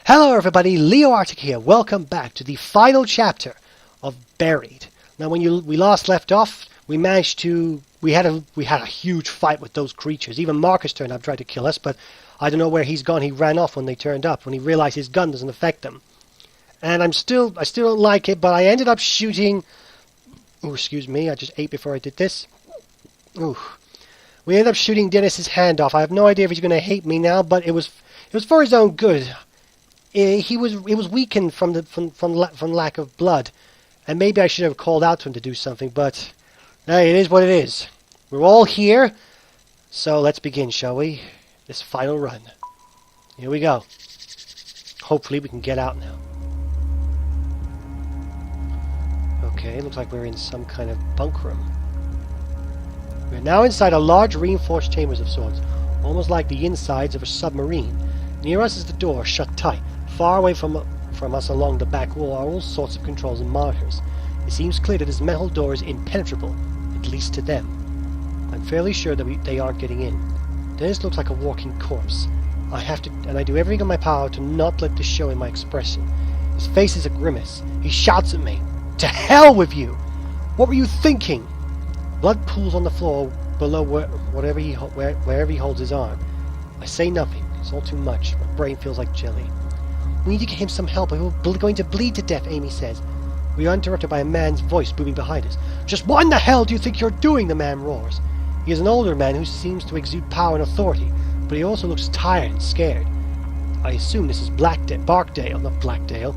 Hello everybody, Leo Arctic here. Welcome back to the final chapter of Buried. Now when we last left off, we had a huge fight with those creatures. Even Marcus turned up, tried to kill us, but I don't know where he's gone. He ran off when they turned up, when he realized his gun doesn't affect them. And I still don't like it, but I ended up shooting... Oh, excuse me, I just ate before I did this. Ooh. We ended up shooting Dennis's hand off. I have no idea if he's going to hate me now, but it was for his own good. He was weakened from lack of blood, and maybe I should have called out to him to do something. But hey, it is what it is. We're all here, so let's begin, shall we? This final run. Here we go. Hopefully, we can get out now. Okay, looks like we're in some kind of bunk room. We're now inside a large reinforced chambers of sorts, almost like the insides of a submarine. Near us is the door, shut tight. Far away from us along the back wall are all sorts of controls and monitors. It seems clear that this metal door is impenetrable, at least to them. I'm fairly sure that they aren't getting in. Dennis looks like a walking corpse. I do everything in my power to not let this show in my expression. His face is a grimace. He shouts at me. To hell with you! What were you thinking? Blood pools on the floor below wherever he holds his arm. I say nothing. It's all too much. My brain feels like jelly. We need to get him some help, or we're going to bleed to death, Amy says. We are interrupted by a man's voice booming behind us. Just what in the hell do you think you're doing? The man roars. He is an older man who seems to exude power and authority, but he also looks tired and scared. I assume this is Barkdale, not Blackdale.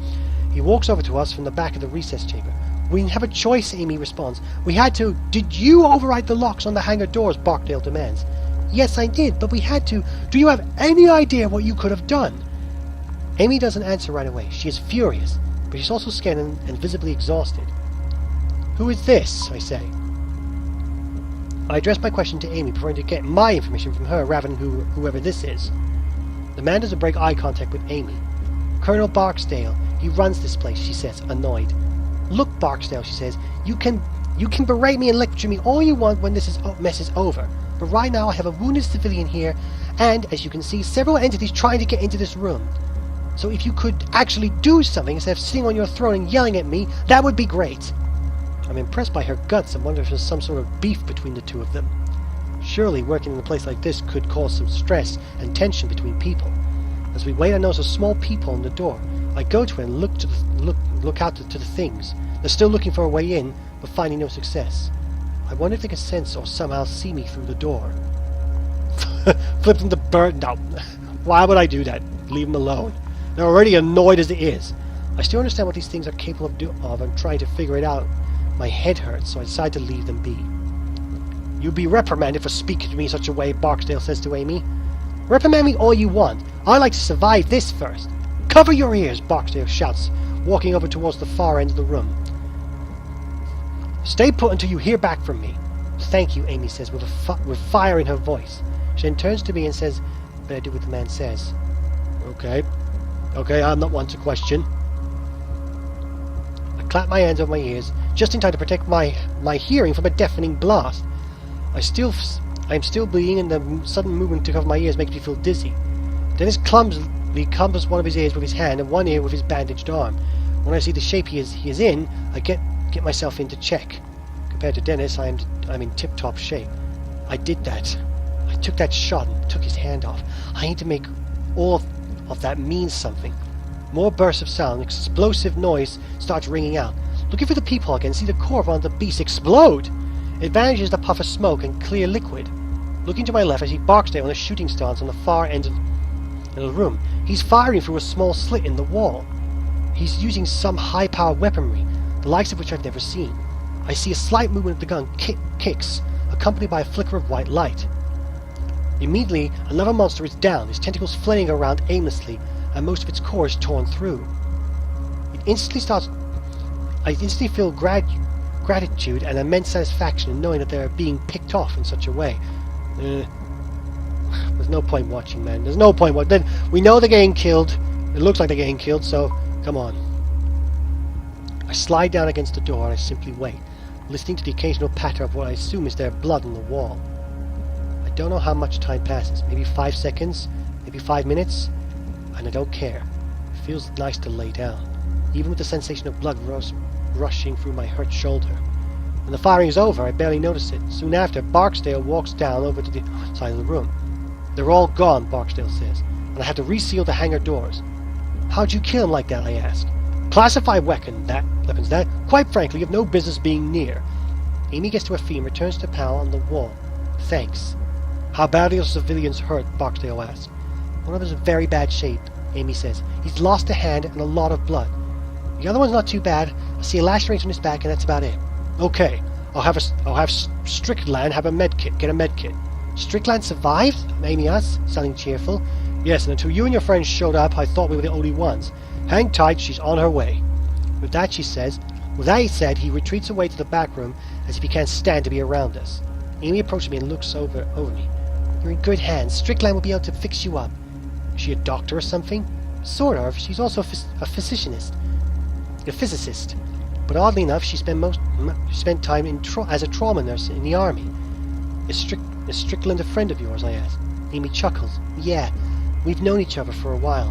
He walks over to us from the back of the recess chamber. We didn't have a choice, Amy responds. We had to. Did you override the locks on the hangar doors? Barkdale demands. Yes, I did, but we had to. Do you have any idea what you could have done? Amy doesn't answer right away. She is furious, but she's also scared and visibly exhausted. Who is this? I say. I address my question to Amy, preferring to get my information from her rather than whoever this is. The man doesn't break eye contact with Amy. Colonel Barksdale. He runs this place, she says, annoyed. Look, Barksdale, she says, you can berate me and lecture me all you want when this mess is over. But right now I have a wounded civilian here, and, as you can see, several entities trying to get into this room. So if you could actually do something instead of sitting on your throne and yelling at me, that would be great. I'm impressed by her guts and wonder if there's some sort of beef between the two of them. Surely working in a place like this could cause some stress and tension between people. As we wait, I notice a small peephole in the door. I go to it and look out to the things. They're still looking for a way in, but finding no success. I wonder if they can sense or somehow see me through the door. Flip them the bird. No. Why would I do that? Leave them alone. They're already annoyed as it is. I still understand what these things are capable of. I'm trying to figure it out. My head hurts, so I decide to leave them be. You'll be reprimanded for speaking to me in such a way, Barksdale says to Amy. Reprimand me all you want. I like to survive this first. Cover your ears, Barksdale shouts, walking over towards the far end of the room. Stay put until you hear back from me. Thank you, Amy says, with fire in her voice. She then turns to me and says, better do what the man says. Okay, I'm not one to question. I clap my hands over my ears, just in time to protect my hearing from a deafening blast. I am still bleeding, and the sudden movement to cover my ears makes me feel dizzy. Dennis clumsily covers one of his ears with his hand and one ear with his bandaged arm. When I see the shape he is in, I get myself into check. Compared to Dennis, I'm in tip-top shape. I did that. I took that shot and took his hand off. I need to make all of that mean something. More bursts of sound, explosive noise starts ringing out. Looking for the peephole again, see the core of one of the beasts explode. It vanishes the puff of smoke and clear liquid. Looking to my left, I see Barksdale on a shooting stance on the far end of the room. He's firing through a small slit in the wall. He's using some high-powered weaponry, the likes of which I've never seen. I see a slight movement of the gun kicks, accompanied by a flicker of white light. Immediately, another monster is down, its tentacles flailing around aimlessly, and most of its core is torn through. I instantly feel gratitude and immense satisfaction in knowing that they are being picked off in such a way. There's no point watching, man. There's no point. Then we know they're getting killed. It looks like they're getting killed, so come on. I slide down against the door and I simply wait, listening to the occasional patter of what I assume is their blood on the wall. I don't know how much time passes. Maybe 5 seconds, maybe 5 minutes, and I don't care. Feels nice to lay down, even with the sensation of blood rushing through my hurt shoulder. When the firing is over, I barely notice it. Soon after, Barksdale walks down over to the side of the room. They're all gone, Barksdale says, and I have to reseal the hangar doors. How'd you kill him like that, I ask. Classified weapons, that, quite frankly, have no business being near. Amy gets to her feet and returns to Pal on the wall. Thanks. How badly are civilians hurt, Barksdale asks. One of them is in very bad shape, Amy says. He's lost a hand and a lot of blood. The other one's not too bad. I see a laceration on his back and that's about it. Okay, I'll have Strickland have a medkit. Get a medkit. Strickland survived? Amy asks, sounding cheerful. Yes, and until you and your friends showed up, I thought we were the only ones. Hang tight, she's on her way. With that, he said, he retreats away to the back room as if he can't stand to be around us. Amy approaches me and looks over me. You're in good hands. Strickland will be able to fix you up. Is she a doctor or something? Sort of. She's also a physicist. But oddly enough, she spent time as a trauma nurse in the army. Is Strickland a friend of yours? I asked. Amy chuckles. Yeah, we've known each other for a while,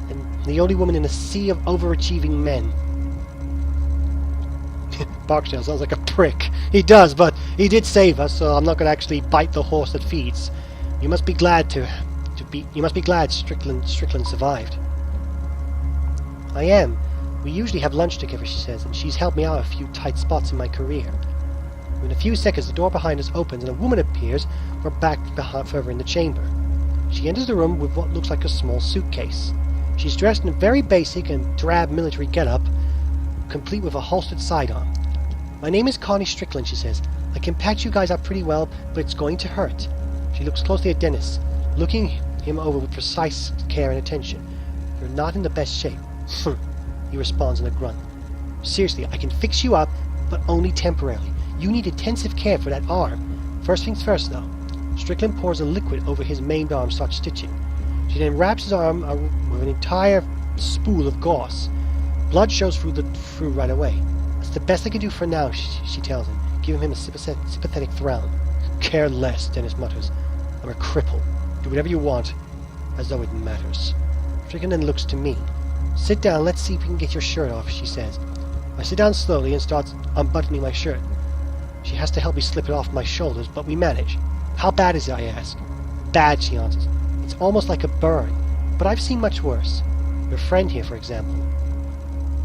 and the only woman in a sea of overachieving men. Barksdale sounds like a prick. He does, but he did save us, so I'm not going to actually bite the horse that feeds. You must be glad Strickland survived. I am. We usually have lunch together, she says, and she's helped me out a few tight spots in my career. In a few seconds, the door behind us opens and a woman appears. We're back further in the chamber. She enters the room with what looks like a small suitcase. She's dressed in a very basic and drab military getup, complete with a holstered sidearm. My name is Connie Strickland, she says. I can patch you guys up pretty well, but it's going to hurt. She looks closely at Dennis, looking him over with precise care and attention. You're not in the best shape. He responds in a grunt. Seriously, I can fix you up, but only temporarily. You need intensive care for that arm. First things first, though. Strickland pours a liquid over his maimed arm and starts stitching. She then wraps his arm with an entire spool of gauze. Blood shows through right away. That's the best I can do for now, she tells him, giving him a sympathetic frown. Care less, Dennis mutters. I'm a cripple. Do whatever you want, as though it matters. Strickland then looks to me. Sit down, let's see if we can get your shirt off, she says. I sit down slowly and start unbuttoning my shirt. She has to help me slip it off my shoulders, but we manage. How bad is it, I ask. Bad, she answers. It's almost like a burn, but I've seen much worse. Your friend here, for example.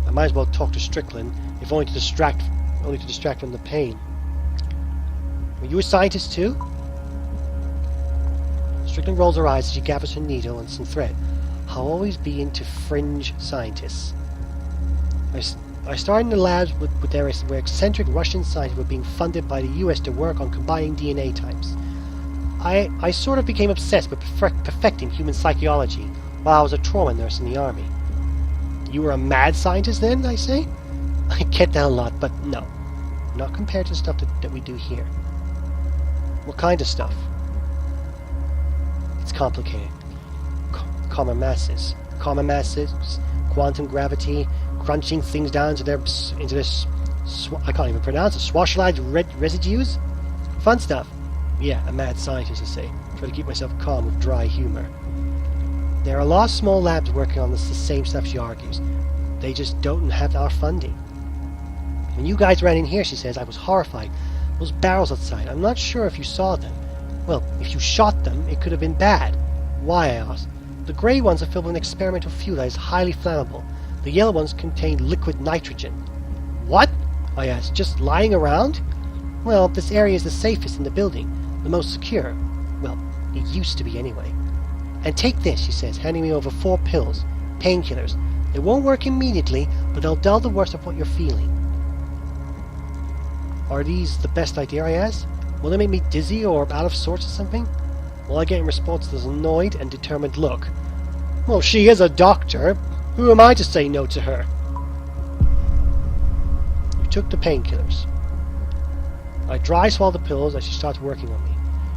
I might as well talk to Strickland, if only to distract from the pain. Were you a scientist too? Strickland rolls her eyes as she gathers her needle and some thread. I'll always be into fringe scientists. I started in the labs where eccentric Russian scientists were being funded by the US to work on combining DNA types. I sort of became obsessed with perfecting human psychology while I was a trauma nurse in the army. You were a mad scientist then, I say? I get that a lot, but no. Not compared to the stuff that we do here. What kind of stuff? It's complicated. Common masses, quantum gravity, crunching things down into this I can't even pronounce it, swashlight residues? Fun stuff. Yeah, a mad scientist, I say. Try to keep myself calm with dry humor. There are a lot of small labs working on the same stuff, she argues. They just don't have our funding. When you guys ran in here, she says, I was horrified. Those barrels outside, I'm not sure if you saw them. Well, if you shot them, it could have been bad. Why, I asked. The grey ones are filled with an experimental fuel that is highly flammable. The yellow ones contain liquid nitrogen. What? I asked. Just lying around? Well, this area is the safest in the building. The most secure. Well, it used to be anyway. And take this, she says, handing me over 4 pills. Painkillers. They won't work immediately, but they'll dull the worst of what you're feeling. Are these the best idea, I asked? Will they make me dizzy or out of sorts or something? All I get in response is an annoyed and determined look. Well, she is a doctor. Who am I to say no to her? We took the painkillers. I dry swallow the pills as she starts working on me.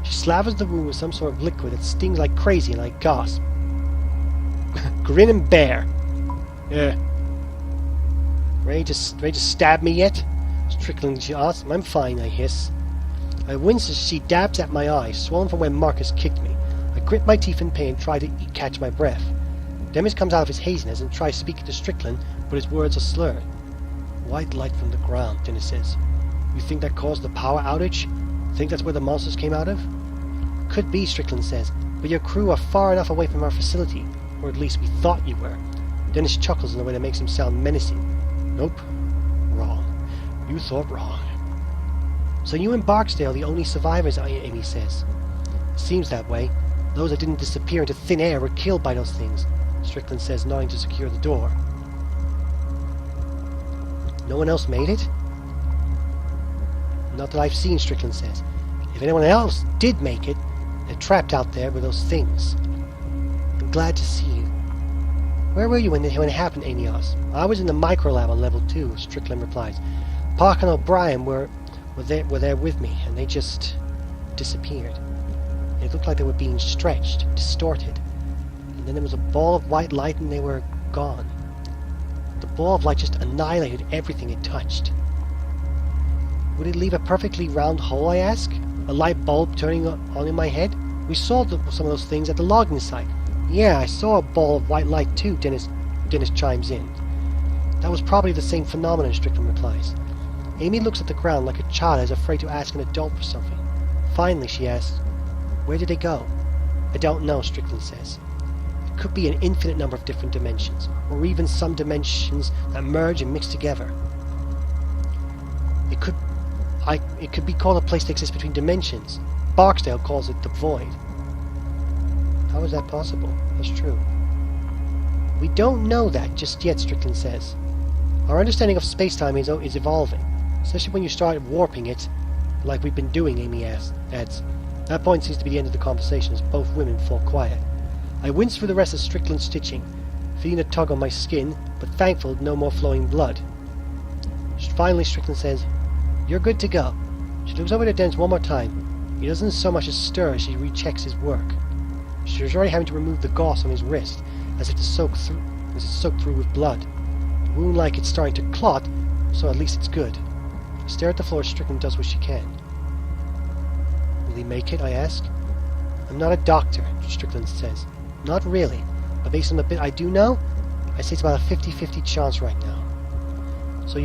She slavers the wound with some sort of liquid that stings like crazy and I gasp. Grin and bear. Yeah. Ready to stab me yet? Strickland, she asks. I'm fine, I hiss. I wince as she dabs at my eye, swollen from where Marcus kicked me. I grit my teeth in pain and try to catch my breath. Dennis comes out of his haziness and tries speaking to Strickland, but his words are slurred. White light from the ground, Dennis says. You think that caused the power outage? Think that's where the monsters came out of? Could be, Strickland says, but your crew are far enough away from our facility, or at least we thought you were. Dennis chuckles in a way that makes him sound menacing. Nope. Wrong. You thought wrong. So you and Barksdale are the only survivors, Amy says. Seems that way. Those that didn't disappear into thin air were killed by those things, Strickland says, nodding to secure the door. No one else made it? Not that I've seen, Strickland says. If anyone else did make it, they're trapped out there with those things. I'm glad to see you. Where were you when it happened, Amy asks. I was in the microlab on level 2, Strickland replies. Park and O'Brien were there with me, and they just disappeared. It looked like they were being stretched, distorted. And then there was a ball of white light and they were gone. The ball of light just annihilated everything it touched. Would it leave a perfectly round hole, I ask? A light bulb turning on in my head? We saw some of those things at the logging site. Yeah, I saw a ball of white light too, Dennis chimes in. That was probably the same phenomenon, Strickland replies. Amy looks at the ground like a child is afraid to ask an adult for something. Finally, she asks, where did they go? I don't know, Strickland says. It could be an infinite number of different dimensions, or even some dimensions that merge and mix together. It could be called a place that exists between dimensions. Barksdale calls it the void. How is that possible? That's true. We don't know that just yet, Strickland says. Our understanding of space-time is evolving, especially when you start warping it, like we've been doing, Amy adds. That point seems to be the end of the conversation as both women fall quiet. I wince through the rest of Strickland's stitching, feeling a tug on my skin, but thankful no more flowing blood. Finally, Strickland says, You're good to go. She looks over to Dennis one more time. He doesn't so much as stir as she rechecks his work. She was already having to remove the gauze on his wrist, as if it's soaked through with blood. The wound like it's starting to clot, so at least it's good. I stare at the floor as Strickland does what she can. Will he make it, I ask. I'm not a doctor, Strickland says. Not really, but based on the bit I do know, I say it's about a 50-50 chance right now. So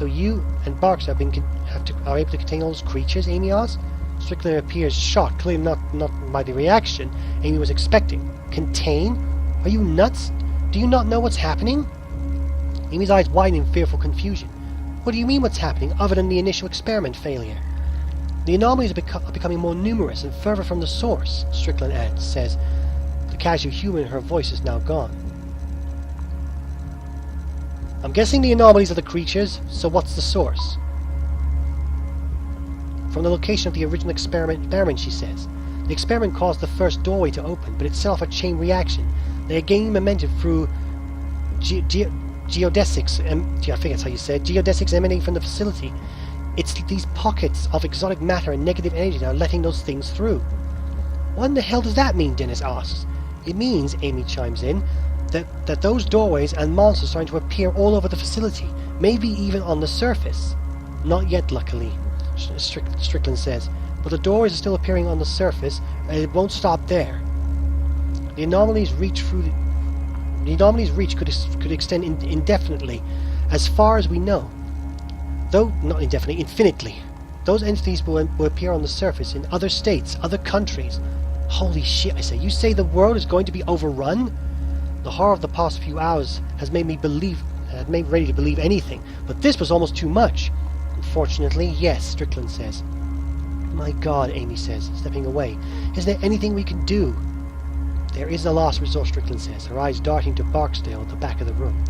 you and Barks are able to contain all those creatures, Amy asks? Strickland appears shocked, clearly not by the reaction Amy was expecting. Contain? Are you nuts? Do you not know what's happening? Amy's eyes widen in fearful confusion. What do you mean what's happening, other than the initial experiment failure? The anomalies are becoming more numerous and further from the source, Strickland says. The casual humour in her voice is now gone. I'm guessing the anomalies are the creatures, so what's the source? From the location of the original experiment, she says. The experiment caused the first doorway to open, but it set off a chain reaction. They are gaining momentum through geodesics, I think that's how you say it, geodesics emanating from the facility. It's these pockets of exotic matter and negative energy that are letting those things through. What in the hell does that mean, Dennis asks. It means, Amy chimes in, that those doorways and monsters are starting to appear all over the facility, maybe even on the surface. Not yet, luckily, Strickland says, but the doorways are still appearing on the surface, and it won't stop there. The anomalies' reach could extend indefinitely, as far as we know. Though not indefinitely, infinitely. Those entities will appear on the surface in other states, other countries. Holy shit, I say. You say the world is going to be overrun? The horror of the past few hours has made me ready to believe anything, but this was almost too much. Unfortunately, yes, Strickland says. My God, Amy says, stepping away. Is there anything we can do? There is a last resort, Strickland says, her eyes darting to Barksdale at the back of the room.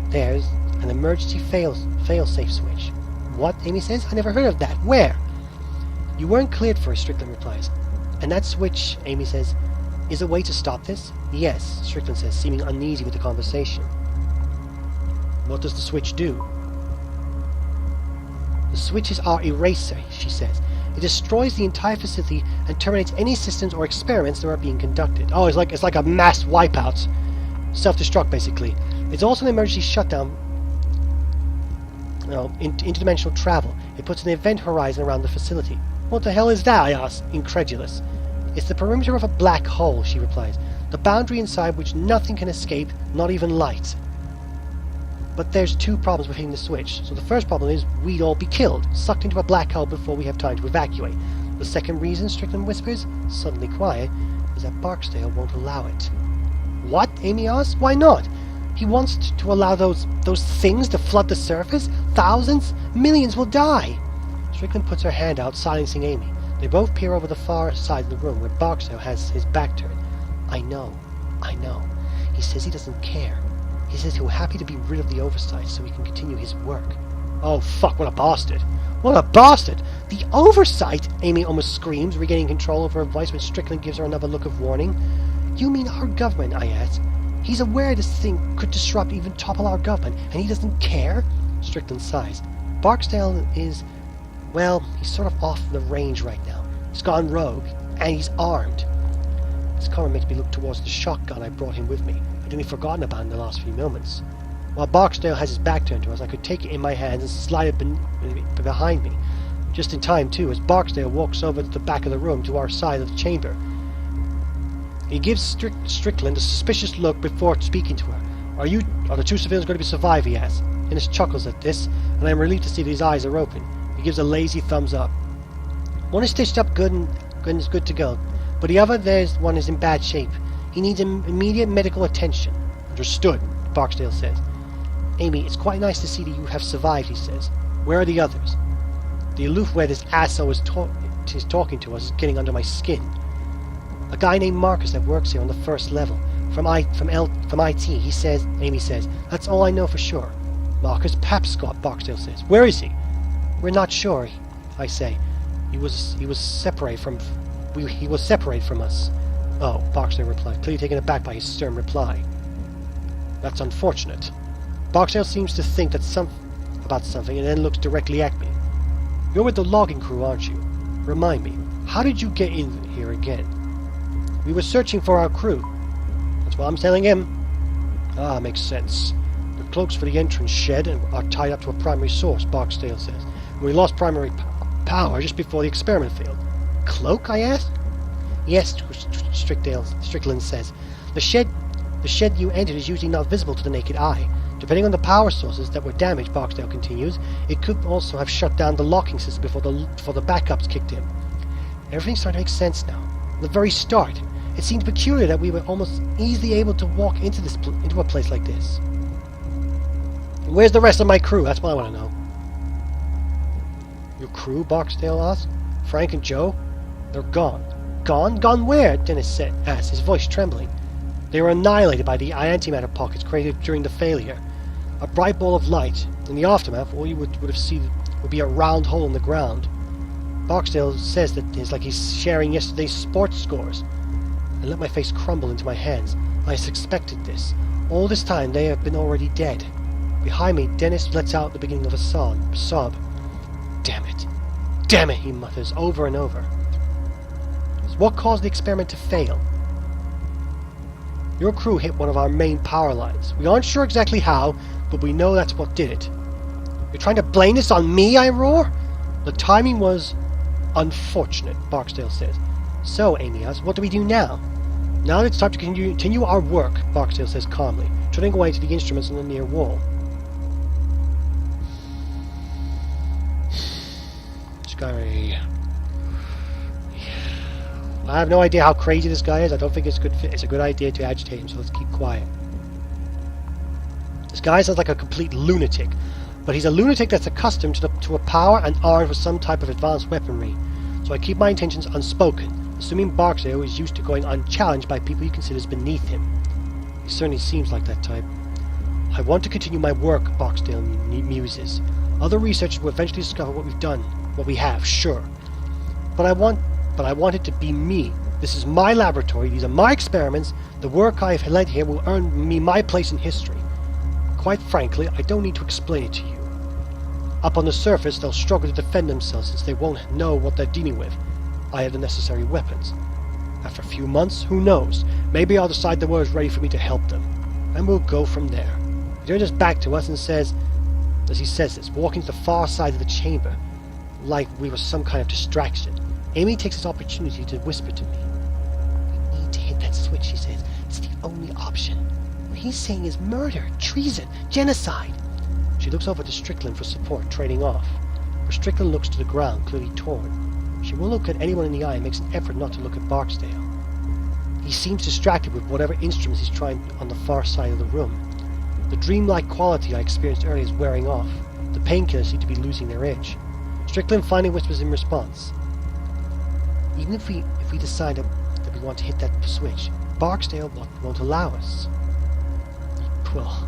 There's an emergency fail-safe switch. What? Amy says. I never heard of that. Where? You weren't cleared for it, Strickland replies. And that switch, Amy says, is a way to stop this? Yes, Strickland says, seeming uneasy with the conversation. What does the switch do? The switch is our eraser, she says. It destroys the entire facility and terminates any systems or experiments that are being conducted. Oh, it's like a mass wipeout. Self-destruct, basically. It's also an emergency shutdown. Interdimensional travel. It puts an event horizon around the facility. What the hell is that? I ask, incredulous. It's the perimeter of a black hole, she replies. The boundary inside which nothing can escape, not even light. But there's two problems with hitting the switch. So the first problem is we'd all be killed, sucked into a black hole before we have time to evacuate. The second reason, Strickland whispers, suddenly quiet, is that Barksdale won't allow it. What? Amy asks. Why not? He wants to allow those things to flood the surface? Thousands? Millions will die! Strickland puts her hand out, silencing Amy. They both peer over the far side of the room where Barksdale has his back turned. I know. He says he doesn't care. He says he'll happy to be rid of the oversight so he can continue his work. Oh fuck, what a bastard! What a bastard! The oversight! Amy almost screams, regaining control of her voice when Strickland gives her another look of warning. You mean our government, I ask? He's aware this thing could disrupt, even topple our government, and he doesn't care? Strickland sighs. Barksdale is... well, he's sort of off the range right now. He's gone rogue, and he's armed. This comment makes me look towards the shotgun I brought him with me. I'd only forgotten about it in the last few moments. While Barksdale has his back turned to us, I could take it in my hands and slide it behind me. Just in time, too, as Barksdale walks over to the back of the room to our side of the chamber. He gives Strickland a suspicious look before speaking to her. Are the two civilians going to survive, he asks. Innes chuckles at this, and I am relieved to see that his eyes are open. He gives a lazy thumbs up. One is stitched up good and is good to go, but the other one is in bad shape. He needs immediate medical attention. Understood, Barksdale says. Amy, it's quite nice to see that you have survived, he says. Where are the others? The aloof way this asshole is talking to us is getting under my skin. A guy named Marcus that works here on the first level, from IT, he says, Amy says, that's all I know for sure. Marcus Papscott, Barksdale says. Where is he? We're not sure, I say. He was separated from us. Oh, Barksdale replied, clearly taken aback by his stern reply. That's unfortunate. Barksdale seems to think about something and then looks directly at me. You're with the logging crew, aren't you? Remind me, how did you get in here again? We were searching for our crew. That's what I'm telling him. Ah, makes sense. The cloaks for the entrance shed are tied up to a primary source, Barksdale says. We lost primary power just before the experiment failed. Cloak, I asked? Yes, Strickland says. The shed you entered is usually not visible to the naked eye. Depending on the power sources that were damaged, Barksdale continues, it could also have shut down the locking system before the backups kicked in. Everything's starting to make sense now. From the very start, it seemed peculiar that we were almost easily able to walk into a place like this. And where's the rest of my crew? That's what I want to know. Your crew? Barksdale asked. Frank and Joe? They're gone. Gone? Gone where? Dennis asked, his voice trembling. They were annihilated by the antimatter pockets created during the failure. A bright ball of light. In the aftermath, all you would have seen would be a round hole in the ground. Barksdale says that it's like he's sharing yesterday's sports scores. I let my face crumble into my hands. I suspected this. All this time they have been already dead. Behind me, Dennis lets out the beginning of a sob. Damn it. Damn it, he mutters over and over. What caused the experiment to fail? Your crew hit one of our main power lines. We aren't sure exactly how, but we know that's what did it. You're trying to blame this on me, I roar? The timing was unfortunate, Barksdale says. So, Amy asks, what do we do now? Now it's time to continue our work, Barksdale says calmly, turning away to the instruments on the near wall. Scary. I have no idea how crazy this guy is. I don't think it's a good idea to agitate him, so let's keep quiet. This guy sounds like a complete lunatic, but he's a lunatic that's accustomed to a power and armed with some type of advanced weaponry. So I keep my intentions unspoken, assuming Barksdale is used to going unchallenged by people he considers beneath him. He certainly seems like that type. I want to continue my work, Barksdale muses. Other researchers will eventually discover what we've done, what we have, sure. But I want it to be me. This is my laboratory, these are my experiments, the work I have led here will earn me my place in history. Quite frankly, I don't need to explain it to you. Up on the surface, they'll struggle to defend themselves since they won't know what they're dealing with. I have the necessary weapons. After a few months, who knows? Maybe I'll decide the world is ready for me to help them. And we'll go from there. He turns his back to us and says, as he says this, walking to the far side of the chamber, like we were some kind of distraction. Amy takes this opportunity to whisper to me. We need to hit hit that switch, she says. It's the only option. What he's saying is murder, treason, genocide. She looks over to Strickland for support, trading off. But Strickland looks to the ground, clearly torn. She won't look at anyone in the eye and makes an effort not to look at Barksdale. He seems distracted with whatever instruments he's trying on the far side of the room. The dreamlike quality I experienced earlier is wearing off. The painkillers seem to be losing their edge. Strickland finally whispers in response. Even if we decide that we want to hit that switch, Barksdale won't allow us. Well,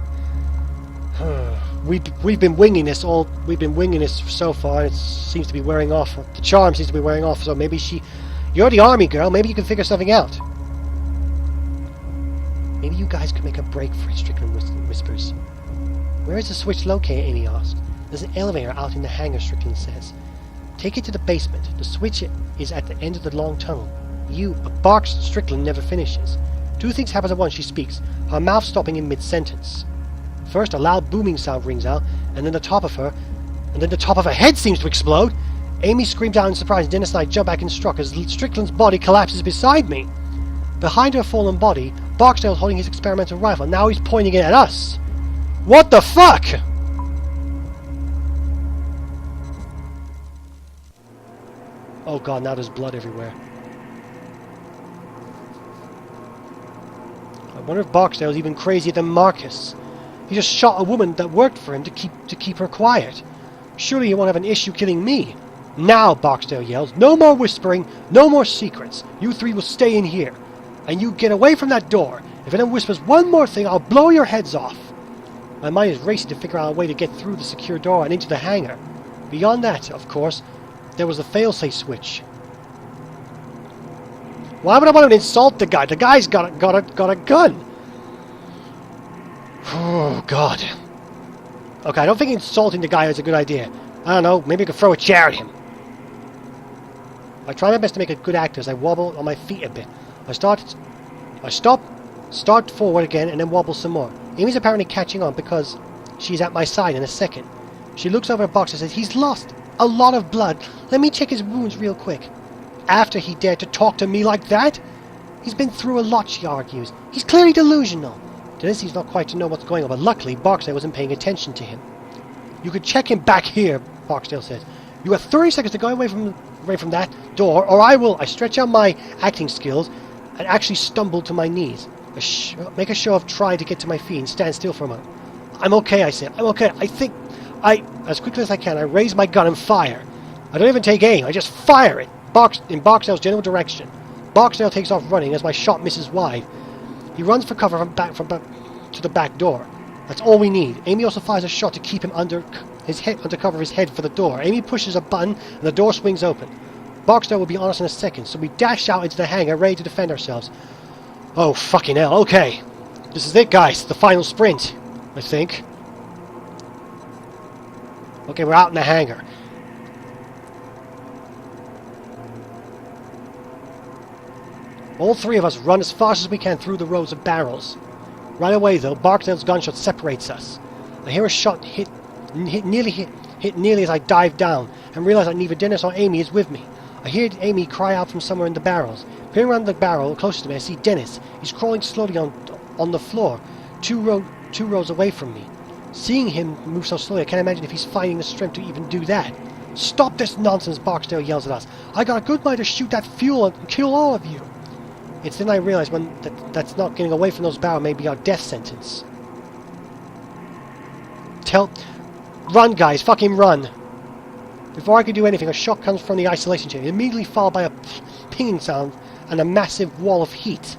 we've been winging this so far, and it seems to be wearing off. The charm seems to be wearing off, so maybe you're the army girl, maybe you can figure something out. Maybe you guys could make a break for it, Strickland whispers. Where is the switch located, Amy asks. There's an elevator out in the hangar, Strickland says. Take it to the basement. The switch is at the end of the long tunnel. Strickland never finishes. Two things happen at once she speaks, her mouth stopping in mid-sentence. First, a loud booming sound rings out, and then the top of her head seems to explode. Amy screams out in surprise, and Dennis and I jump back in shock as Strickland's body collapses beside me. Behind her fallen body, Barksdale's holding his experimental rifle. Now he's pointing it at us. What the fuck? Oh god, now there's blood everywhere. I wonder if Barksdale's even crazier than Marcus. He just shot a woman that worked for him to keep her quiet. Surely he won't have an issue killing me. Now, Barksdale yells, no more whispering, no more secrets. You three will stay in here. And you get away from that door. If anyone whispers one more thing, I'll blow your heads off. My mind is racing to figure out a way to get through the secure door and into the hangar. Beyond that, of course, there was the failsafe switch. Why would I want to insult the guy? The guy's got a gun. Oh, God. Okay, I don't think insulting the guy is a good idea. I don't know, maybe I could throw a chair at him. I try my best to make a good actor as I wobble on my feet a bit. I start forward again and then wobble some more. Amy's apparently catching on because she's at my side in a second. She looks over at Box and says, he's lost a lot of blood. Let me check his wounds real quick. After he dared to talk to me like that? He's been through a lot, she argues. He's clearly delusional. Dennis seems not quite to know what's going on, but luckily Barksdale wasn't paying attention to him. You could check him back here, Barksdale says. You have 30 seconds to go away from that door, or I will. I stretch out my acting skills and actually stumble to my knees. Make a show of trying to get to my feet and stand still for a moment. I'm okay, I said. I'm okay. As quickly as I can, I raise my gun and fire. I don't even take aim. I just fire it in Barksdale's general direction. Barksdale takes off running as my shot misses wide. He runs for cover from back to the back door. That's all we need. Amy also fires a shot to keep him under cover of his head for the door. Amy pushes a button and the door swings open. Barksdale will be on us in a second, so we dash out into the hangar, ready to defend ourselves. Oh, fucking hell. Okay. This is it, guys. The final sprint, I think. Okay, we're out in the hangar. All three of us run as fast as we can through the rows of barrels. Right away, though, Barksdale's gunshot separates us. I hear a shot hit nearly as I dive down, and realize that neither Dennis or Amy is with me. I hear Amy cry out from somewhere in the barrels. Peering around the barrel closest to me, I see Dennis. He's crawling slowly on the floor, two rows away from me. Seeing him move so slowly, I can't imagine if he's finding the strength to even do that. Stop this nonsense, Barksdale yells at us. I got a good mind to shoot that fuel and kill all of you. It's then I realize that's not getting away from those barrels may be our death sentence. Run, guys, fucking run. Before I could do anything, a shot comes from the isolation chamber, immediately followed by a pinging sound and a massive wall of heat.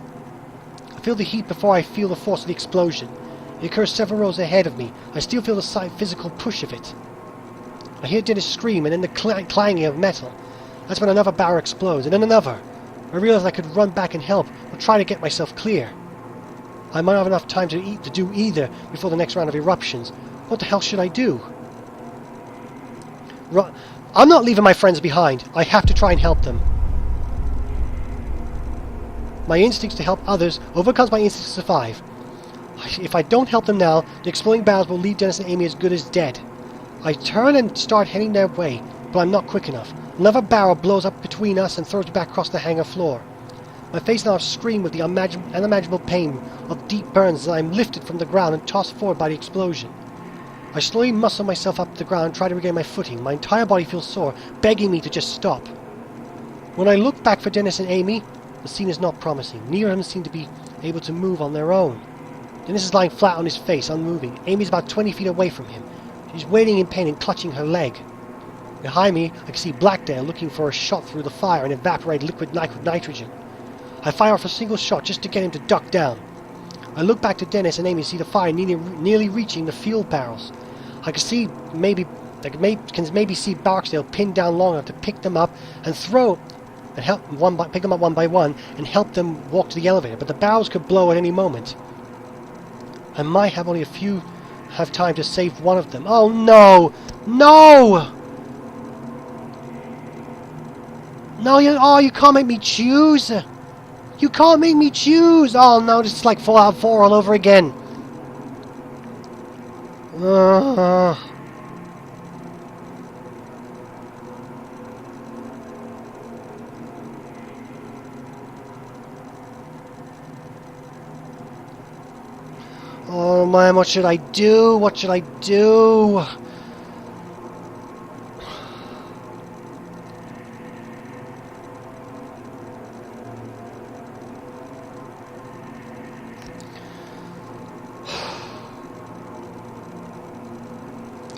I feel the heat before I feel the force of the explosion. It occurs several rows ahead of me. I still feel the physical push of it. I hear Dennis scream and then the clanging of metal. That's when another barrel explodes, and then another. I realize I could run back and help, or try to get myself clear. I might not have enough time to do either before the next round of eruptions. What the hell should I do? I'm not leaving my friends behind. I have to try and help them. My instincts to help others overcomes my instincts to survive. If I don't help them now, the exploding barrels will leave Dennis and Amy as good as dead. I turn and start heading their way, but I'm not quick enough. Another barrel blows up between us and throws me back across the hangar floor. My face now screamed with the unimaginable pain of deep burns as I am lifted from the ground and tossed forward by the explosion. I slowly muscle myself up to the ground and try to regain my footing. My entire body feels sore, begging me to just stop. When I look back for Dennis and Amy, the scene is not promising. Neither of them seem to be able to move on their own. Dennis is lying flat on his face, unmoving. Amy's about 20 feet away from him. She's wailing in pain and clutching her leg. Behind me, I can see Blackdale looking for a shot through the fire and evaporate liquid nitrogen. I fire off a single shot just to get him to duck down. I look back to Dennis and Amy and see the fire nearly reaching the fuel barrels. I can maybe see Barksdale pinned down long enough to pick them up and pick them up one by one and help them walk to the elevator, but the barrels could blow at any moment. I might have time to save one of them. Oh no! No! No, you can't make me choose! You can't make me choose! Oh no, this is like Fallout 4 all over again. Oh man, what should I do? What should I do?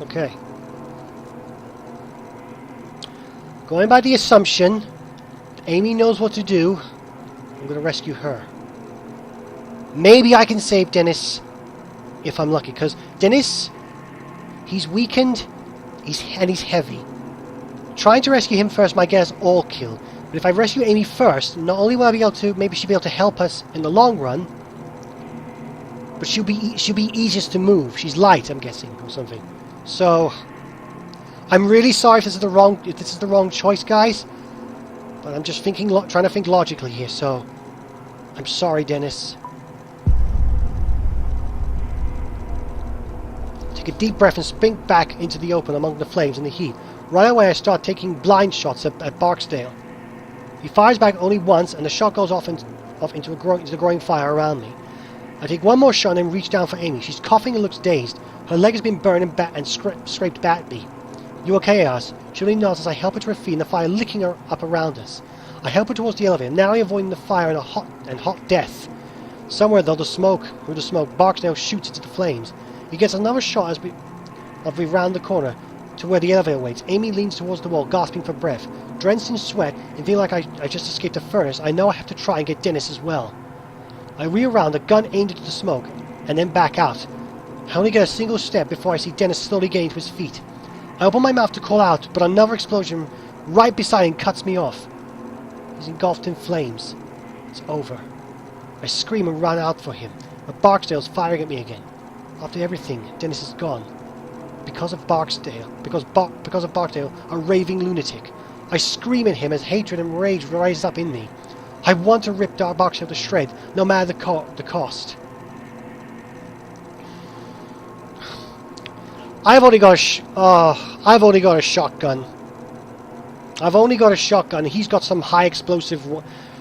Okay. Going by the assumption that Amy knows what to do, I'm going to rescue her. Maybe I can save Dennis if I'm lucky, because Dennis, he's weakened, he's heavy. Trying to rescue him first might get us all killed, but if I rescue Amy first, not only will I be able to, maybe she'll be able to help us in the long run, but she'll be easiest to move. She's light, I'm guessing, or something. So, I'm really sorry if this is the wrong choice, guys. But I'm just trying to think logically here. So, I'm sorry, Dennis. Take a deep breath and sprint back into the open among the flames and the heat. Right away, I start taking blind shots at Barksdale. He fires back only once, and the shot goes off into the growing fire around me. I take one more shot and then reach down for Amy. She's coughing and looks dazed. Her leg has been burned and scraped badly. You okay, I ask? She only nods as I help her to her feet and the fire licking her up around us. I help her towards the elevator, narrowly avoiding the fire and hot death. Somewhere through the smoke, Barksdale shoots into the flames. He gets another shot as we round the corner to where the elevator waits. Amy leans towards the wall, gasping for breath. Drenched in sweat and feeling like I just escaped a furnace, I know I have to try and get Dennis as well. I wheel around, a gun aimed into the smoke, and then back out. I only get a single step before I see Dennis slowly getting to his feet. I open my mouth to call out, but another explosion right beside him cuts me off. He's engulfed in flames. It's over. I scream and run out for him, but Barksdale's firing at me again. After everything, Dennis is gone. Because of Barksdale, a raving lunatic. I scream at him as hatred and rage rise up in me. I want to rip Barksdale to shreds, no matter the cost. I've only got a shotgun. I've only got a shotgun. He's got some high explosive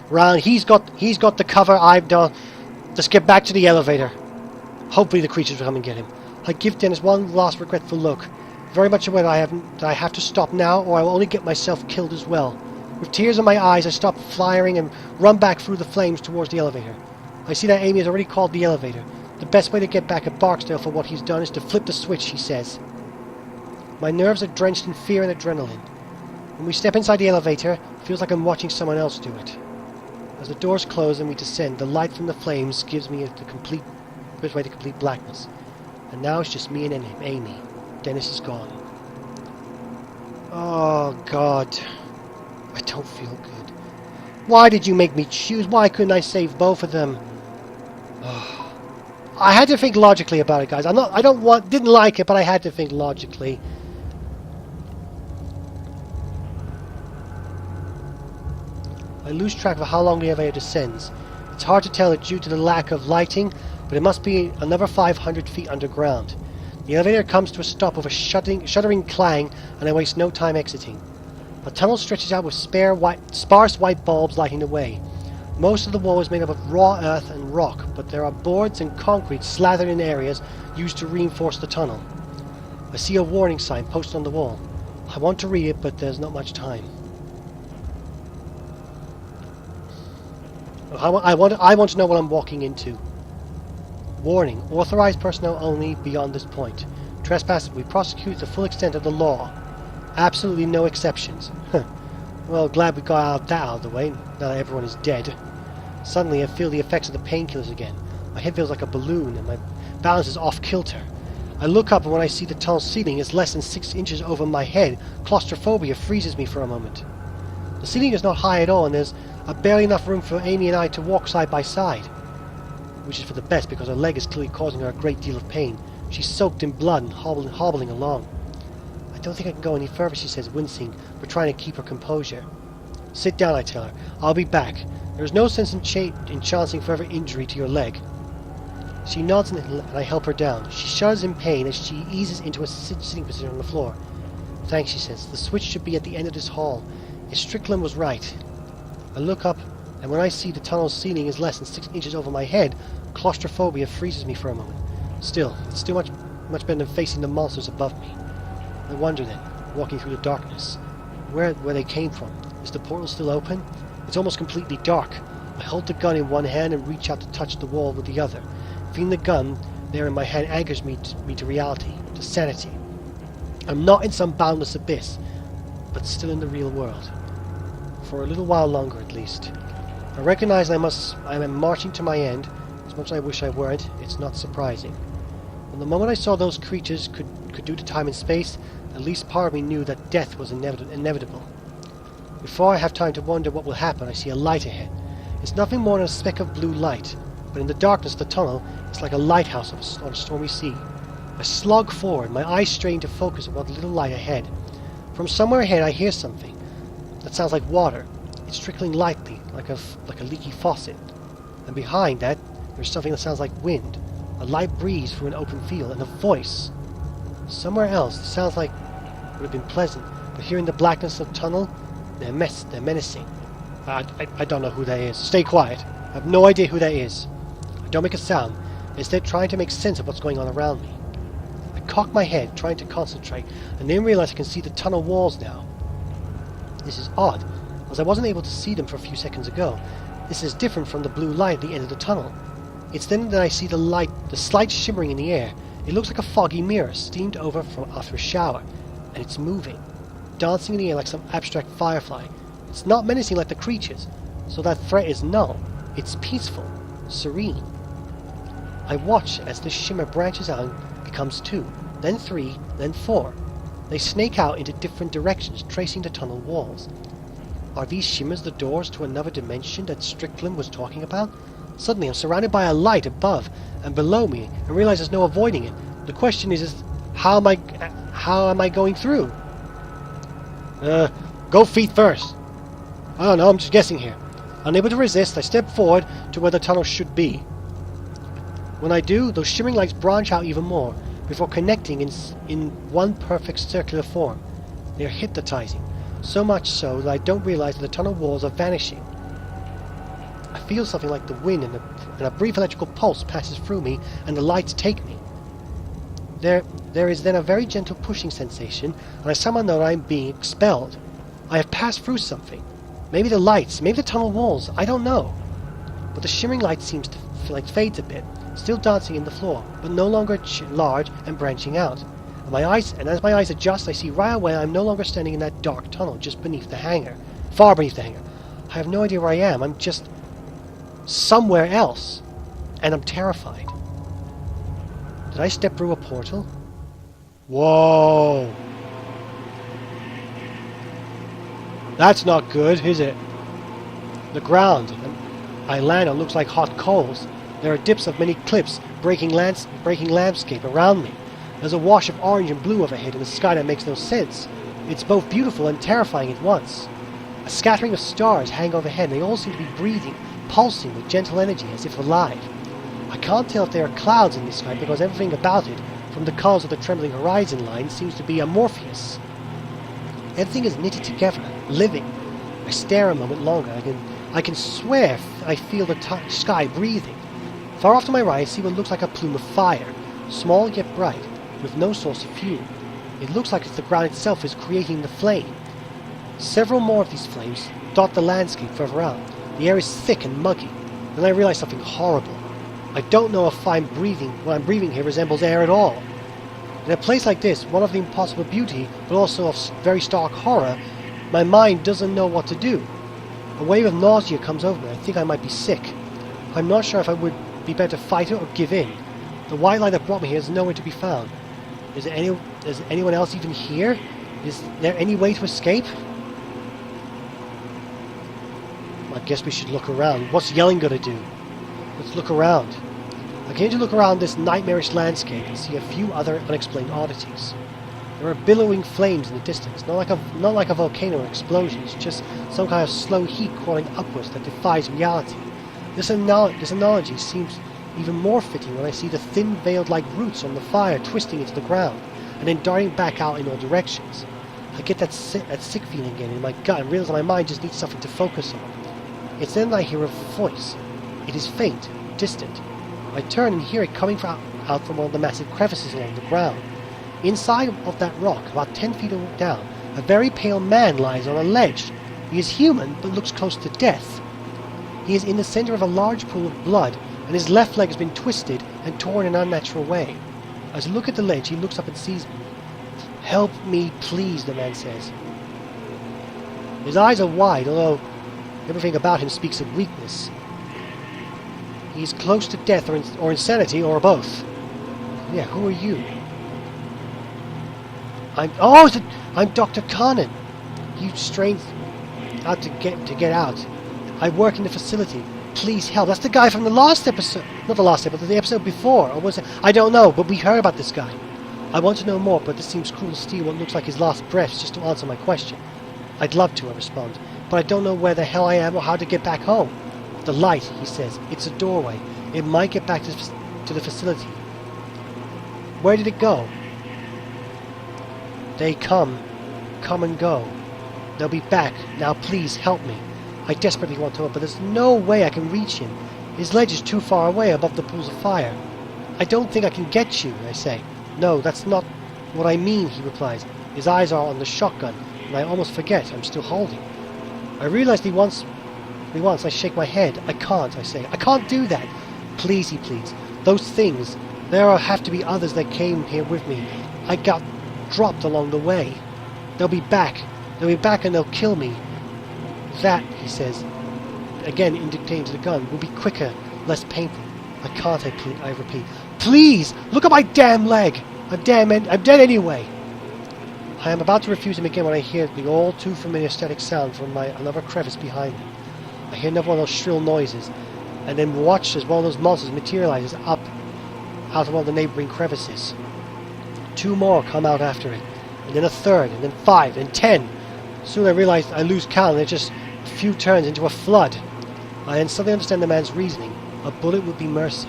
round. He's got the cover I've done. Let's get back to the elevator. Hopefully the creatures will come and get him. I give Dennis one last regretful look, very much aware that I have to stop now, or I will only get myself killed as well. With tears in my eyes, I stop firing and run back through the flames towards the elevator. I see that Amy has already called the elevator. The best way to get back at Barksdale for what he's done is to flip the switch, she says. My nerves are drenched in fear and adrenaline. When we step inside the elevator, it feels like I'm watching someone else do it. As the doors close and we descend, the light from the flames gives me gives way to complete blackness. And now it's just me and Amy. Dennis is gone. Oh, God. I don't feel good. Why did you make me choose? Why couldn't I save both of them? Oh. I had to think logically about it, guys. Didn't like it, but I had to think logically. I lose track of how long the elevator descends. It's hard to tell it due to the lack of lighting, but it must be another 500 feet underground. The elevator comes to a stop with a shuddering clang, and I waste no time exiting. A tunnel stretches out with sparse white bulbs lighting the way. Most of the wall is made up of raw earth and rock, but there are boards and concrete slathered in areas used to reinforce the tunnel. I see a warning sign posted on the wall. I want to read it, but there's not much time. I want to know what I'm walking into. Warning. Authorized personnel only beyond this point. Trespass will be prosecuted to the full extent of the law. Absolutely no exceptions. Well, glad we got that out of the way, now that everyone is dead. Suddenly I feel the effects of the painkillers again. My head feels like a balloon and my balance is off kilter. I look up and when I see the tunnel ceiling is less than 6 inches over my head, claustrophobia freezes me for a moment. The ceiling is not high at all and there's barely enough room for Amy and I to walk side by side. Which is for the best because her leg is clearly causing her a great deal of pain. She's soaked in blood and hobbling along. I don't think I can go any further, she says, wincing, but trying to keep her composure. Sit down, I tell her. I'll be back. There is no sense in chancing further injury to your leg. She nods and I help her down. She shudders in pain as she eases into a sitting position on the floor. Thanks, she says. The switch should be at the end of this hall. If Strickland was right. I look up, and when I see the tunnel's ceiling is less than 6 inches over my head, claustrophobia freezes me for a moment. Still, it's still much better than facing the monsters above me. I wonder then, walking through the darkness, where they came from. Is the portal still open? It's almost completely dark. I hold the gun in one hand and reach out to touch the wall with the other. Feeling the gun there in my hand anchors me to reality, to sanity. I'm not in some boundless abyss, but still in the real world. For a little while longer, at least. I recognize I am marching to my end. As much as I wish I weren't, it's not surprising. From the moment I saw those creatures could do to time and space, at least part of me knew that death was inevitable. Before I have time to wonder what will happen, I see a light ahead. It's nothing more than a speck of blue light, but in the darkness of the tunnel, it's like a lighthouse on a stormy sea. I slog forward, my eyes strain to focus on the little light ahead. From somewhere ahead, I hear something that sounds like water. It's trickling lightly, like a leaky faucet. And behind that, there's something that sounds like wind, a light breeze through an open field, and a voice. Somewhere else, it sounds like it would have been pleasant, but here in the blackness of the tunnel, they're menacing. I don't know who that is. Stay quiet. I have no idea who that is. I don't make a sound, instead trying to make sense of what's going on around me. I cock my head, trying to concentrate, and then realize I can see the tunnel walls now. This is odd, as I wasn't able to see them for a few seconds ago. This is different from the blue light at the end of the tunnel. It's then that I see the slight shimmering in the air. It looks like a foggy mirror steamed over after a shower, and it's moving, dancing in the air like some abstract firefly. It's not menacing like the creatures, so that threat is null. It's peaceful, serene. I watch as this shimmer branches out and becomes 2, then 3, then 4. They snake out into different directions, tracing the tunnel walls. Are these shimmers the doors to another dimension that Strickland was talking about? Suddenly I'm surrounded by a light above and below me and realize there's no avoiding it. The question is how am I going through? Go feet first. I don't know, I'm just guessing here. Unable to resist, I step forward to where the tunnel should be. When I do, those shimmering lights branch out even more, before connecting in one perfect circular form. They are hypnotizing, so much so that I don't realize that the tunnel walls are vanishing. I feel something like the wind and a brief electrical pulse passes through me and the lights take me. There is then a very gentle pushing sensation, and I somehow know that I am being expelled. I have passed through something. Maybe the lights, maybe the tunnel walls, I don't know. But the shimmering light seems to fades a bit, still dancing in the floor, but no longer large and branching out. And as my eyes adjust, I see right away I'm no longer standing in that dark tunnel just beneath the hangar. Far beneath the hangar. I have no idea where I am. I'm just somewhere else. And I'm terrified. Did I step through a portal? Whoa! That's not good, is it? The ground. I land on looks like hot coals. There are dips of many cliffs breaking landscape around me. There's a wash of orange and blue overhead in a sky that makes no sense. It's both beautiful and terrifying at once. A scattering of stars hang overhead, and they all seem to be breathing, pulsing with gentle energy as if alive. I can't tell if there are clouds in the sky because everything about it, from the colours of the trembling horizon line, seems to be amorphous. Everything is knitted together, living. I stare a moment longer, and I can swear I feel the sky breathing. Far off to my right, I see what looks like a plume of fire, small yet bright, with no source of fuel. It looks like the ground itself is creating the flame. Several more of these flames dot the landscape further out. The air is thick and muggy. Then I realize something horrible. I don't know if what I'm breathing here resembles air at all. In a place like this, one of the impossible beauty, but also of very stark horror, my mind doesn't know what to do. A wave of nausea comes over me. I think I might be sick. I'm not sure if I would be better to fight it or give in. The white light that brought me here is nowhere to be found. Is anyone else even here? Is there any way to escape? I guess we should look around. What's yelling gonna do? Let's look around. I came to look around this nightmarish landscape and see a few other unexplained oddities. There are billowing flames in the distance, not like a volcano or explosion. It's just some kind of slow heat crawling upwards that defies reality. This analogy seems even more fitting when I see the thin veiled-like roots on the fire twisting into the ground and then darting back out in all directions. I get that sick feeling again in my gut and realize my mind just needs something to focus on. It's then that I hear a voice. It is faint, distant. I turn and hear it coming out from one of the massive crevices along the ground. Inside of that rock, about 10 feet down, a very pale man lies on a ledge. He is human, but looks close to death. He is in the center of a large pool of blood, and his left leg has been twisted and torn in an unnatural way. As I look at the ledge, he looks up and sees me. "Help me, please," the man says. His eyes are wide, although everything about him speaks of weakness. He is close to death or insanity, or both. Yeah, who are you? I'm Dr. Conan. You strained out to get out. I work in the facility. Please help. That's the guy from the last episode. Not the last episode, the episode before. Or was it? I don't know, but we heard about this guy. I want to know more, but this seems cruel to steal what looks like his last breaths just to answer my question. I'd love to, I respond, but I don't know where the hell I am or how to get back home. The light, he says. It's a doorway. It might get back to the facility. Where did it go? They come and go. They'll be back. Now please help me. I desperately want to help, but there's no way I can reach him. His ledge is too far away above the pools of fire. I don't think I can get you, I say. No, that's not what I mean, he replies. His eyes are on the shotgun, and I almost forget I'm still holding. I realize he wants. I shake my head. I can't, I say. I can't do that. Please, he pleads. Those things. There have to be others that came here with me. I got dropped along the way. They'll be back. They'll be back and they'll kill me. That, he says, again indicating to the gun, will be quicker, less painful. I can't, I repeat. Please! Look at my damn leg! I'm dead anyway! I am about to refuse him again when I hear the all too familiar static sound from another crevice behind me. I hear another one of those shrill noises, and then watch as one of those monsters materializes up out of one of the neighboring crevices. 2 more come out after it, and then a third, and then 5, and 10. Soon I realize I lose count, and it's just a few turns into a flood. I then suddenly understand the man's reasoning. A bullet would be mercy.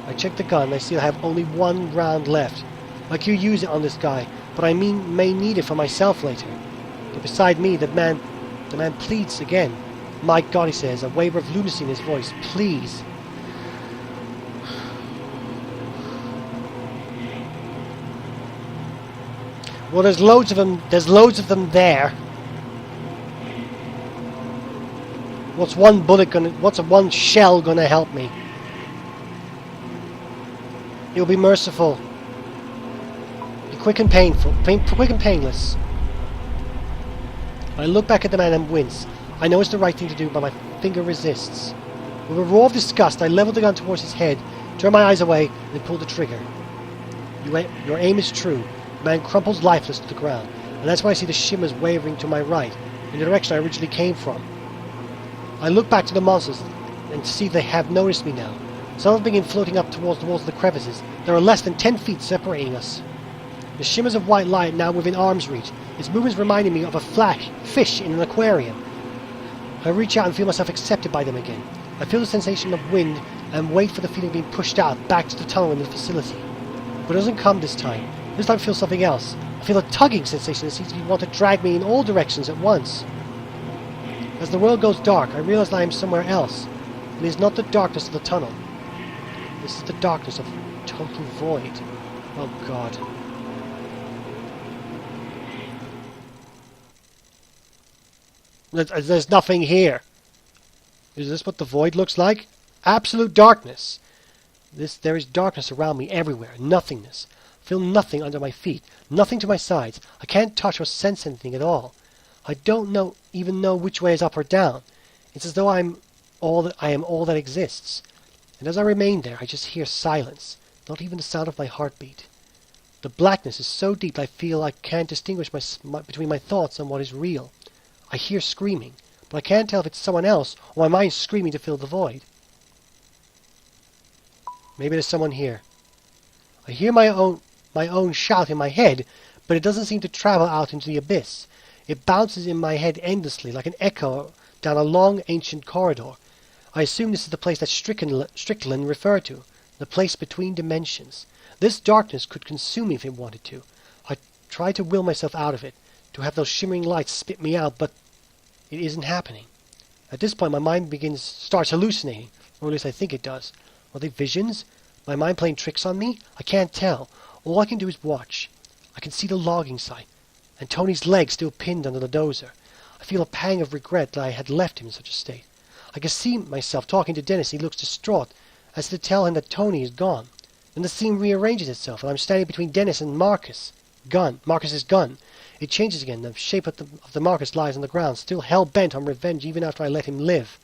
I check the gun, and I see I have only 1 round left. I could use it on this guy, but I may need it for myself later. But beside me, the man pleads again. My God, he says, a waver of lunacy in his voice. Please. Well, there's loads of them. There's loads of them there. What's one shell gonna help me? It'll be merciful. Be quick and painful. Quick and painless. I look back at the man and wince. I know it's the right thing to do, but my finger resists. With a roar of disgust, I level the gun towards his head, turn my eyes away, and pull the trigger. Your aim is true. The man crumples lifeless to the ground, and that's when I see the shimmers wavering to my right, in the direction I originally came from. I look back to the monsters and see they have noticed me now. Some have begun floating up towards the walls of the crevices. There are less than 10 feet separating us. The shimmers of white light now within arm's reach. Its movements reminding me of a fish in an aquarium. I reach out and feel myself accepted by them again. I feel the sensation of wind and wait for the feeling of being pushed out back to the tunnel in the facility. But it doesn't come this time. This time I feel something else. I feel a tugging sensation that seems to want to drag me in all directions at once. As the world goes dark, I realize I am somewhere else. It is not the darkness of the tunnel. This is the darkness of total void. Oh God. There's nothing here. Is this what the void looks like? Absolute darkness. There is darkness around me everywhere. Nothingness. I feel nothing under my feet. Nothing to my sides. I can't touch or sense anything at all. I don't even know which way is up or down. It's as though I am all that exists. And as I remain there, I just hear silence. Not even the sound of my heartbeat. The blackness is so deep I feel I can't distinguish between my thoughts and what is real. I hear screaming, but I can't tell if it's someone else or my mind screaming to fill the void. Maybe there's someone here. I hear my own shout in my head, but it doesn't seem to travel out into the abyss. It bounces in my head endlessly, like an echo down a long, ancient corridor. I assume this is the place that Strickland referred to, the place between dimensions. This darkness could consume me if it wanted to. I try to will myself out of it, to have those shimmering lights spit me out, but it isn't happening. At this point, my mind starts hallucinating, or at least I think it does. Are they visions? My mind playing tricks on me? I can't tell. All I can do is watch. I can see the logging site, and Tony's leg still pinned under the dozer. I feel a pang of regret that I had left him in such a state. I can see myself talking to Dennis. He looks distraught, as to tell him that Tony is gone. Then the scene rearranges itself, and I'm standing between Dennis and Marcus's gun. It changes again. The shape of the Marcus lies on the ground, still hell-bent on revenge even after I let him live.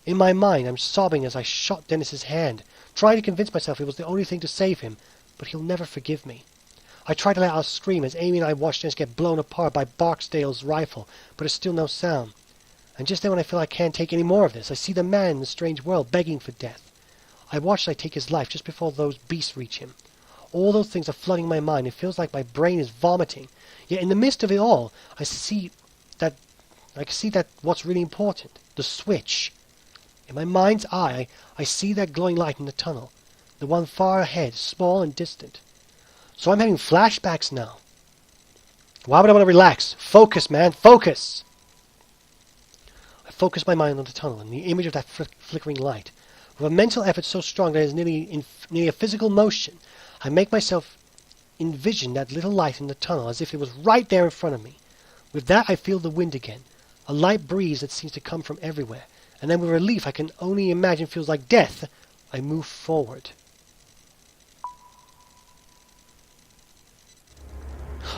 In my mind, I'm sobbing as I shot Dennis's hand, trying to convince myself it was the only thing to save him, but he'll never forgive me. I try to let out a scream as Amy and I watch Dennis get blown apart by Barksdale's rifle, but there's still no sound. And just then when I feel I can't take any more of this, I see the man in the strange world begging for death. I watch as I take his life just before those beasts reach him. All those things are flooding my mind. It feels like my brain is vomiting. Yet in the midst of it all, I see that what's really important, the switch. In my mind's eye, I see that glowing light in the tunnel, the one far ahead, small and distant. So I'm having flashbacks now. Why would I want to relax? Focus, man, focus! I focus my mind on the tunnel and the image of that flickering light. With a mental effort so strong that it is nearly a physical motion, I make myself envision that little light in the tunnel as if it was right there in front of me. With that, I feel the wind again, a light breeze that seems to come from everywhere, and then with relief I can only imagine feels like death, I move forward.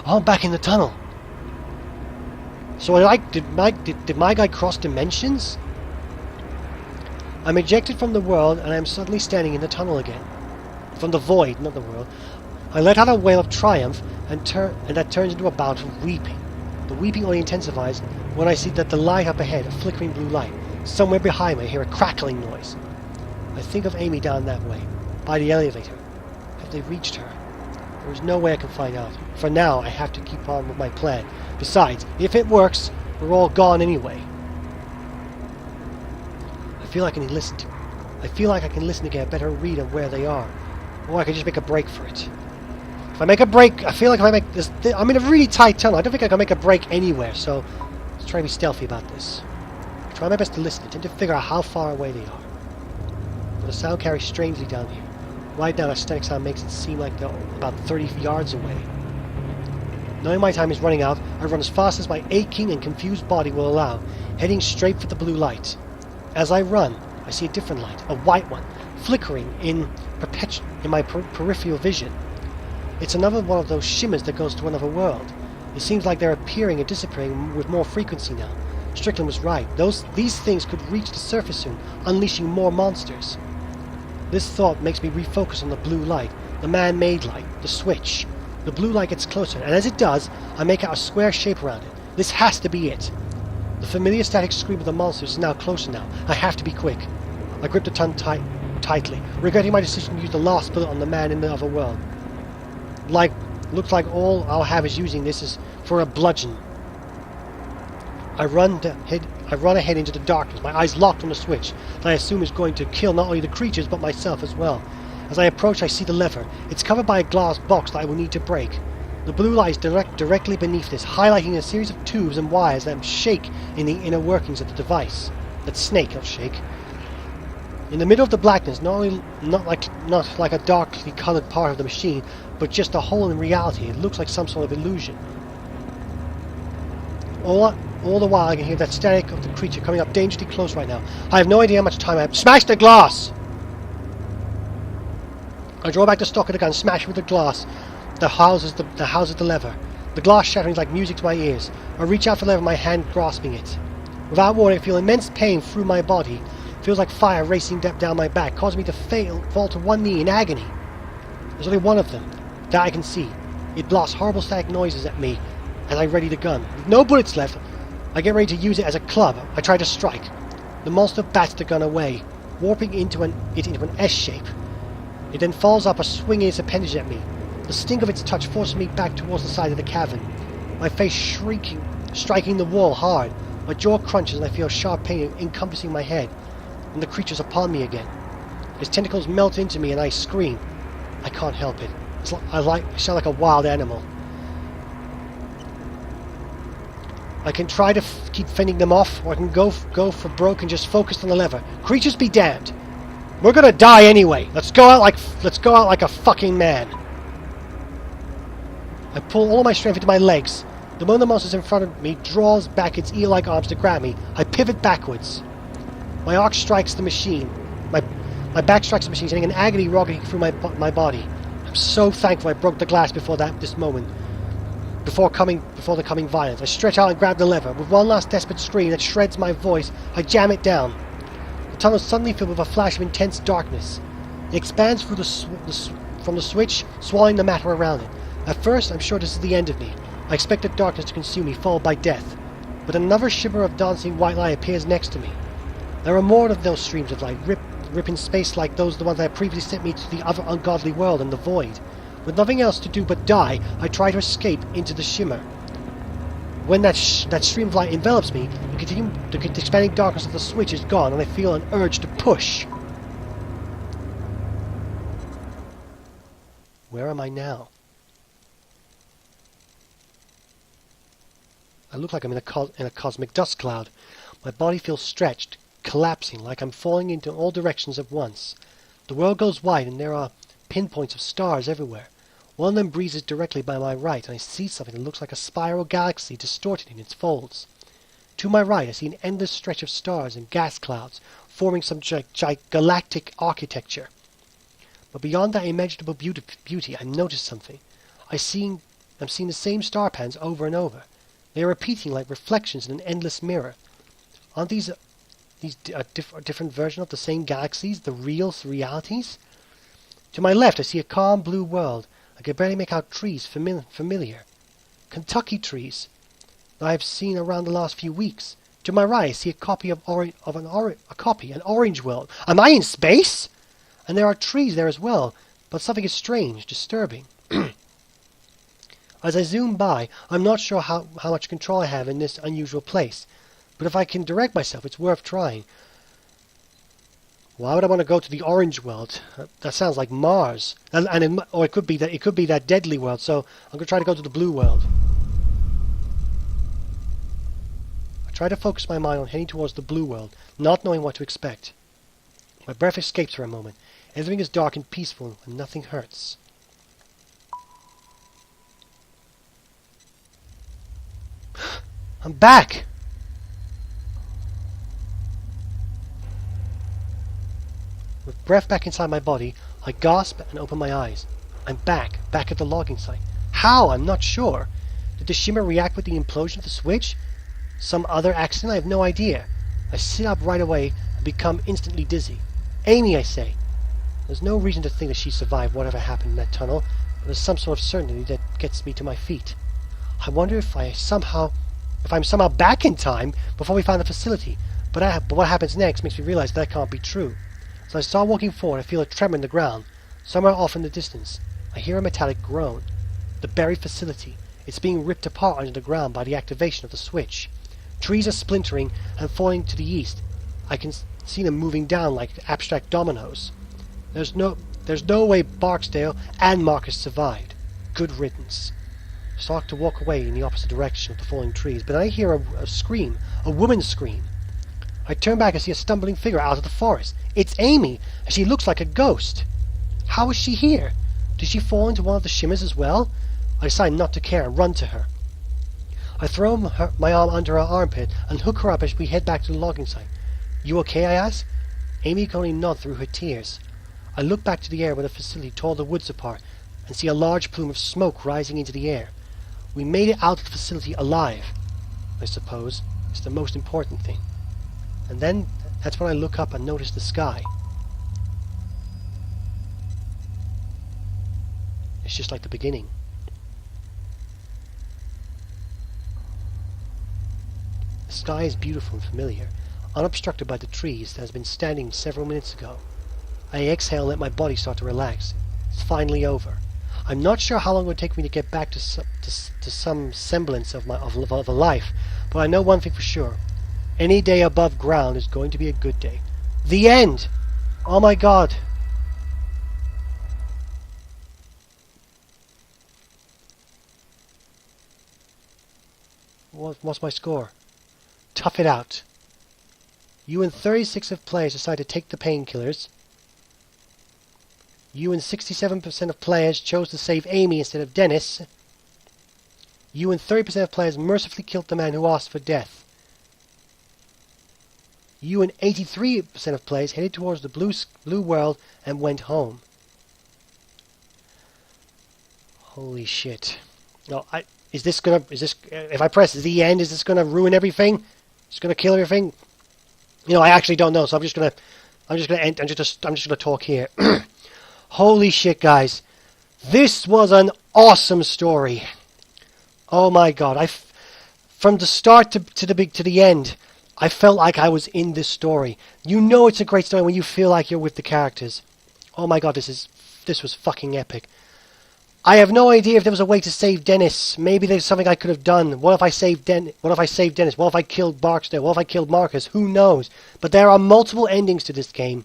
Oh, I'm back in the tunnel. So did my guy cross dimensions? I'm ejected from the world and I'm suddenly standing in the tunnel again. From the void, not the world. I let out a wail of triumph and that turns into a bout of weeping. The weeping only intensifies when I see that the light up ahead, a flickering blue light, somewhere behind me I hear a crackling noise. I think of Amy down that way, by the elevator. Have they reached her? There is no way I can find out. For now, I have to keep on with my plan. Besides, if it works, we're all gone anyway. I feel like I can listen to get a better read of where they are. Or I could just make a break for it. If I make a break, I feel like if I make this... I'm in a really tight tunnel. I don't think I can make a break anywhere, so let's try to be stealthy about this. I try my best to listen and to figure out how far away they are. But the sound carries strangely down here. Right now, the static sound makes it seem like they're about 30 yards away. Knowing my time is running out, I run as fast as my aching and confused body will allow, heading straight for the blue light. As I run, I see a different light, a white one, flickering in my peripheral vision. It's another one of those shimmers that goes to another world. It seems like they're appearing and disappearing with more frequency now. Strickland was right. These things could reach the surface soon, unleashing more monsters. This thought makes me refocus on the blue light, the man-made light, the switch. The blue light gets closer, and as it does, I make out a square shape around it. This has to be it. The familiar static scream of the monsters is now closer now. I have to be quick. I grip the tunnel tightly, regretting my decision to use the last bullet on the man in the other world. Looks like all I'll have is using this is for a bludgeon. I run ahead into the darkness, my eyes locked on the switch that I assume is going to kill not only the creatures but myself as well. As I approach, I see the lever. It's covered by a glass box that I will need to break. The blue light is directly beneath this, highlighting a series of tubes and wires that shake in the inner workings of the device. That snake, not shake. In the middle of the blackness, not like a darkly coloured part of the machine, but just a hole in reality. It looks like some sort of illusion. All the while, I can hear that static of the creature coming up dangerously close right now. I have no idea how much time I have. Smash the glass! I draw back the stock of the gun, smash it with the glass that houses the lever. The glass shattering like music to my ears. I reach out for the lever, my hand grasping it. Without warning, I feel immense pain through my body. It feels like fire racing down my back, causing me to fall to one knee in agony. There's only one of them, that I can see. It blasts horrible static noises at me as I ready the gun. With no bullets left, I get ready to use it as a club. I try to strike. The monster bats the gun away, warping it into an S shape. It then falls up, swinging its appendage at me. The sting of its touch forces me back towards the side of the cavern. My face shrieking, striking the wall hard. My jaw crunches and I feel sharp pain encompassing my head. And the creature's upon me again. His tentacles melt into me and I scream. I can't help it. I sound like a wild animal. I can try to keep fending them off, or I can go for broke and just focus on the lever. Creatures be damned. We're gonna die anyway. Let's go out like a fucking man. I pull all of my strength into my legs. The moment the monster's in front of me draws back its eel-like arms to grab me, I pivot backwards. My arc strikes the machine. My back strikes the machine, sending an agony rocketing through my body. I'm so thankful I broke the glass before this moment. Before the coming violence. I stretch out and grab the lever. With one last desperate scream that shreds my voice, I jam it down. The tunnel is suddenly filled with a flash of intense darkness. It expands through from the switch, swallowing the matter around it. At first, I'm sure this is the end of me. I expected darkness to consume me, followed by death. But another shimmer of dancing white light appears next to me. There are more of those streams of light, ripping space like the ones that had previously sent me to the other ungodly world and the void. With nothing else to do but die, I try to escape into the shimmer. When that stream of light envelops me, the expanding darkness of the switch is gone, and I feel an urge to push. Where am I now? I look like I'm in a cosmic dust cloud. My body feels stretched, collapsing, like I'm falling into all directions at once. The world goes white, and there are pinpoints of stars everywhere. One of them breezes directly by my right, and I see something that looks like a spiral galaxy distorted in its folds. To my right, I see an endless stretch of stars and gas clouds, forming some galactic architecture. But beyond that immeasurable beauty, I notice something. I'm seeing the same star patterns over and over. They are repeating like reflections in an endless mirror. Aren't these a different version of the same galaxies, the realities? To my left, I see a calm blue world. I can barely make out trees familiar. Kentucky trees that I have seen around the last few weeks. To my right, I see a copy an orange world. Am I in space? And there are trees there as well, but something is strange, disturbing. As I zoom by, I'm not sure how much control I have in this unusual place, but if I can direct myself, it's worth trying. Why would I want to go to the orange world? That sounds like Mars, or it could be that deadly world. So I'm going to try to go to the blue world. I try to focus my mind on heading towards the blue world, not knowing what to expect. My breath escapes for a moment. Everything is dark and peaceful, and nothing hurts. I'm back! With breath back inside my body, I gasp and open my eyes. I'm back at the logging site. How? I'm not sure. Did the shimmer react with the implosion of the switch? Some other accident? I have no idea. I sit up right away and become instantly dizzy. Amy, I say. There's no reason to think that she survived whatever happened in that tunnel, but there's some sort of certainty that gets me to my feet. I wonder if I'm somehow back in time before we find the facility, but what happens next makes me realize that can't be true. As I start walking forward, I feel a tremor in the ground. Somewhere off in the distance, I hear a metallic groan. The buried facility. It's being ripped apart under the ground by the activation of the switch. Trees are splintering and falling to the east. I can see them moving down like abstract dominoes. There's no way Barksdale and Marcus survived. Good riddance. start to walk away in the opposite direction of the falling trees, but I hear a scream, a woman's scream. I turn back and see a stumbling figure out of the forest. It's Amy, and she looks like a ghost. How is she here? Did she fall into one of the shimmers as well? I decide not to care and run to her. I throw my arm under her armpit and hook her up as we head back to the logging site. You okay? I ask. Amy can only nod through her tears. I look back to the area where the facility tore the woods apart and see a large plume of smoke rising into the air. We made it out of the facility alive, I suppose. It's the most important thing. And then, that's when I look up and notice the sky. It's just like the beginning. The sky is beautiful and familiar, unobstructed by the trees that has been standing several minutes ago. I exhale and let my body start to relax. It's finally over. I'm not sure how long it would take me to get back to some semblance of a life, but I know one thing for sure. Any day above ground is going to be a good day. The end! Oh my god! What's my score? Tough it out. You and 36 of players decide to take the painkillers. You and 67% of players chose to save Amy instead of Dennis. You and 30% of players mercifully killed the man who asked for death. You and 83% of players headed towards the blue world and went home. Holy shit. No, if I press the end, is this gonna ruin everything? It's gonna kill everything? You know, I actually don't know, so I'm just gonna talk here. Holy shit, guys. This was an awesome story. Oh my god. From the start to the end, I felt like I was in this story. You know it's a great story when you feel like you're with the characters. Oh my god, this was fucking epic. I have no idea if there was a way to save Dennis. Maybe there's something I could have done. What if I saved Dennis? What if I killed Barksdale? What if I killed Marcus? Who knows? But there are multiple endings to this game.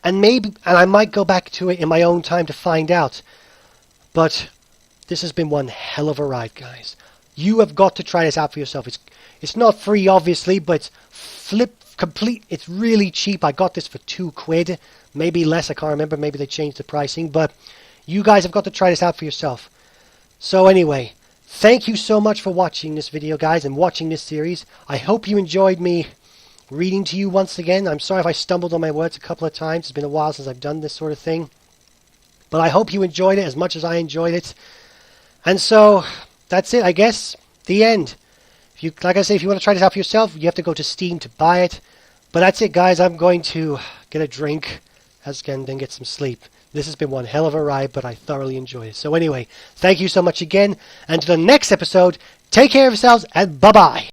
And I might go back to it in my own time to find out. But this has been one hell of a ride, guys. You have got to try this out for yourself. It's not free, obviously, but it's really cheap. I got this for £2, maybe less. I can't remember. Maybe they changed the pricing, but you guys have got to try this out for yourself. So anyway, thank you so much for watching this video, guys, and watching this series. I hope you enjoyed me reading to you once again. I'm sorry if I stumbled on my words a couple of times. It's been a while since I've done this sort of thing. But I hope you enjoyed it as much as I enjoyed it. And so, that's it, I guess. The end. Like I say, if you want to try this out for yourself, you have to go to Steam to buy it. But that's it, guys. I'm going to get a drink and then get some sleep. This has been one hell of a ride, but I thoroughly enjoyed it. So anyway, thank you so much again. And to the next episode, take care of yourselves and bye-bye.